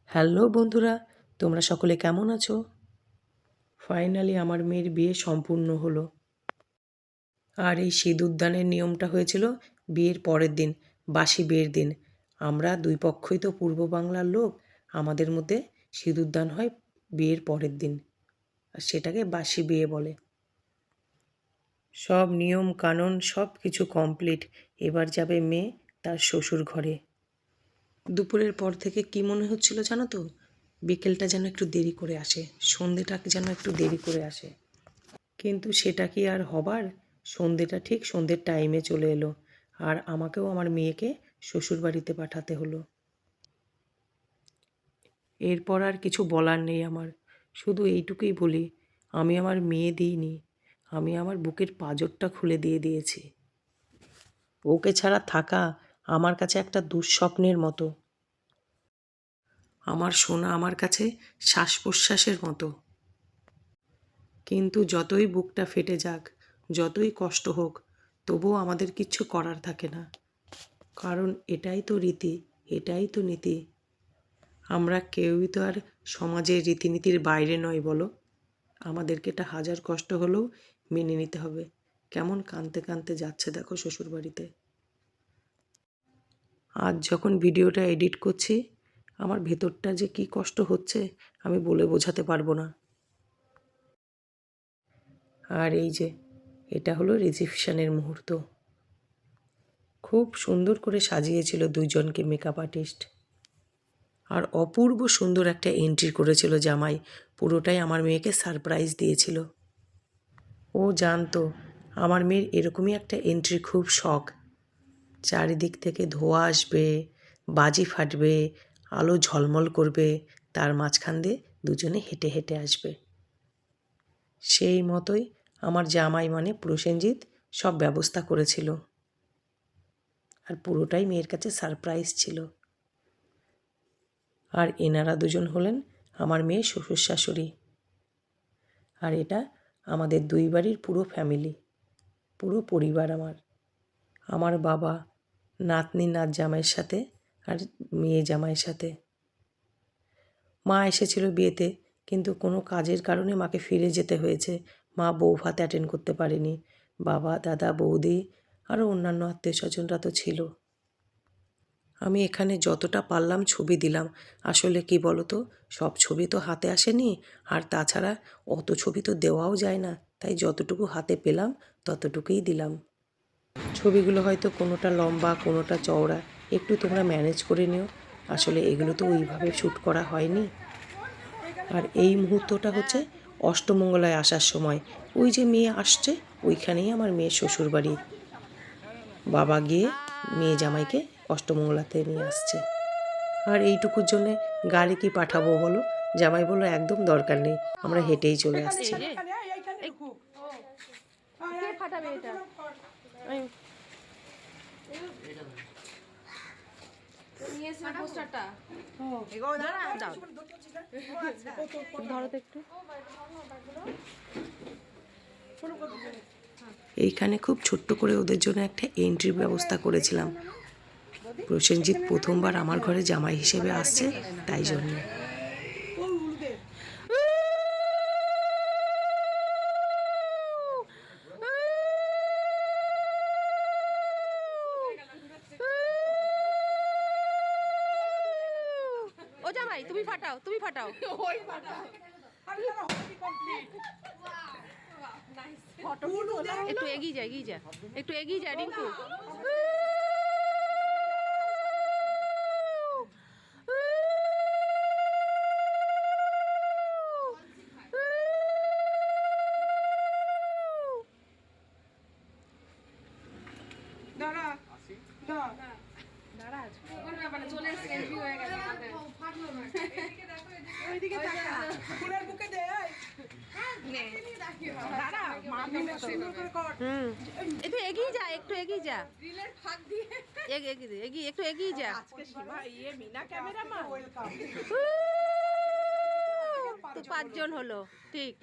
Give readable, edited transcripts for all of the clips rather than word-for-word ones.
Hello বন্ধুরা, তোমরা সকলে কেমন আছো? ফাইনালি আমার মেয়ের বিয়ে সম্পূর্ণ হলো। আর এই সিঁদুরদানের নিয়মটা হয়েছিল বিয়ের পরের দিন, বাসি বিয়ের দিন। আমরা দুই পক্ষই তো পূর্ব বাংলার লোক, আমাদের মধ্যে সিঁদুরদান হয় বিয়ের পরের দিন। আর সেটাকে বাসি বিয়ে বলে। সব নিয়ম কানুন সব কিছু কমপ্লিট। এবার যাবে মেয়ে তার শ্বশুর ঘরে। দুপুরের পর থেকে কি মনে হচ্ছিল জানো তো? বিকেলটা যেন একটু দেরি করে আসে, সন্ধেটা যেন একটু দেরি করে আসে। কিন্তু সেটা কি আর হবার? সন্ধেটা ঠিক সন্ধের টাইমে চলে এলো। আর আমাকেও আমার মেয়েকে শ্বশুরবাড়িতে পাঠাতে হলো। এরপর আর কিছু বলার নেই আমার। শুধু এইটুকুই বলি, আমি আমার মেয়ে দিইনি, আমি আমার বুকের পাঁজরটা খুলে দিয়ে দিয়েছি। ওকে ছাড়া থাকা আমার কাছে একটা দুঃস্বপ্নের মতো। আমার সোনা আমার কাছে শ্বাস প্রশ্বাসের মতো। কিন্তু যতই বুকটা ফেটে যাক, যতই কষ্ট হোক, তবুও আমাদের কিচ্ছু করার থাকে না। কারণ এটাই তো রীতি, এটাই তো নীতি। আমরা কেউই তো আর সমাজের রীতিনীতির বাইরে নয় বলো। আমাদেরকে এটা হাজার কষ্ট হলেও মেনে নিতে হবে। কেমন কাঁদতে কাঁদতে যাচ্ছে দেখো শ্বশুরবাড়িতে। আজ যখন ভিডিওটা এডিট করছি, আমার ভেতরটা যে কি কষ্ট হচ্ছে আমি বলে বোঝাতে পারবো না। আর এই যে এটা হলো রিসেপশনের মুহূর্ত। খুব সুন্দর করে সাজিয়েছিল দুইজনকে মেকআপ আর্টিস্ট। আর অপূর্ব সুন্দর একটা এন্ট্রি করেছিল জামাই, পুরোটাই আমার মেয়েকে সারপ্রাইজ দিয়েছিল। ও জানতো আমার মেয়ের এরকমই একটা এন্ট্রি খুব শখ। চারিদিক থেকে ধোঁয়া আসবে, বাজি ফাটবে, আলো ঝলমল করবে, তার মাঝখান দিয়ে দুজনে হেঁটে হেঁটে আসবে। সেই মতোই আমার জামাই মানে প্রসেনজিৎ সব ব্যবস্থা করেছিল। আর পুরোটাই মেয়ের কাছে সারপ্রাইজ ছিল। আর এনারা দুজন হলেন আমার মেয়ের শ্বশুর শাশুড়ি। আর এটা আমাদের দুই বাড়ির পুরো ফ্যামিলি, পুরো পরিবার আমার। আমার বাবা, নাতনি নাত জামাইয়ের সাথে আর মেয়ে জামাইয়ের সাথে। মা এসেছিল বিয়েতে, কিন্তু কোনো কাজের কারণে মাকে ফিরে যেতে হয়েছে। মা বউ ভাত অ্যাটেন্ড করতে পারেনি। বাবা, দাদা, বৌদি আরও অন্যান্য আত্মীয় স্বজনরা তো ছিল। আমি এখানে যতটা পারলাম ছবি দিলাম। আসলে কি বলো তো, সব ছবি তো হাতে আসেনি, আর তাছাড়া অত ছবি তো দেওয়াও যায় না, তাই যতটুকু হাতে পেলাম ততটুকুই দিলাম। ছবিগুলো হয়তো কোনোটা লম্বা কোনোটা চওড়া, একটু তোমরা ম্যানেজ করে নিও। আসলে এগুলো তো ওইভাবে শ্যুট করা হয়নি। আর এই মুহূর্তটা হচ্ছে অষ্টমঙ্গলায় আসার সময়। ওই যে মেয়ে আসছে, ওইখানেই আমার মেয়ের শ্বশুরবাড়ি। বাবা গিয়ে মেয়ে জামাইকে অষ্টমঙ্গলাতে নিয়ে আসছে। আর এইটুকুর জন্যে গাড়ি কি পাঠাবো বলো? জামাই বললো একদম দরকার নেই, আমরা হেঁটেই চলে আসছি। এইখানে খুব ছোট্ট করে ওদের জন্য একটা এন্ট্রির ব্যবস্থা করেছিলাম। প্রসেনজিৎ প্রথমবার আমার ঘরে জামাই হিসেবে আসছে, তাই জন্য। ও জামাই তুমি ফাটাও, তুমি ফাটাও। একটু এগিয়ে যা, এগিয়ে যা, একটু এগিয়ে যা রিঙ্কু। একটু এগিয়ে যা, একটু এগিয়ে যা, একটু এগিয়ে যা। তো 5 জন হলো, ঠিক।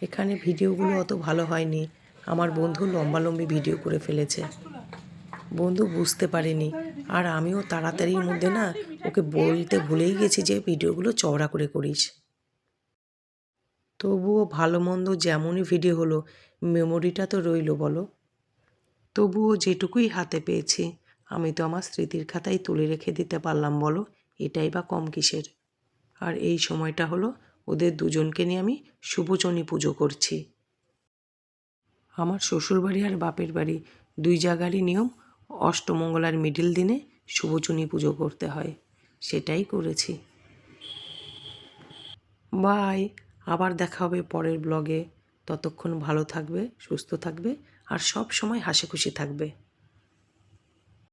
এখানে ভিডিওগুলো অত ভালো হয়নি, আমার বন্ধু লম্বালম্বি ভিডিও করে ফেলেছে। বন্ধু বুঝতে পারেনি, আর আমিও তাড়াতাড়ির মধ্যে না ওকে বলতে ভুলেই গেছি যে ভিডিওগুলো চওড়া করে করিস। তবুও ভালো মন্দ যেমনই ভিডিও হলো, মেমোরিটা তো রইলো বলো। তবুও যেটুকুই হাতে পেয়েছি আমি তো আমার স্মৃতির খাতায় তুলে রেখে দিতে পারলাম বলো, এটাই বা কম কিসের। আর এই সময়টা হলো ওদের দুজনকে নিয়ে আমি শুভচনী পুজো করছি। আমার শ্বশুরবাড়ি আর বাপের বাড়ি দুই জায়গারই নিয়ম অষ্টমঙ্গলার মিডিল দিনে শুভচনী পুজো করতে হয়, সেটাই করেছি। বাই, আবার দেখা হবে পরের ব্লগে। ততক্ষণ ভালো থাকবে, সুস্থ থাকবে আর সব সময় হাসি খুশি থাকবে।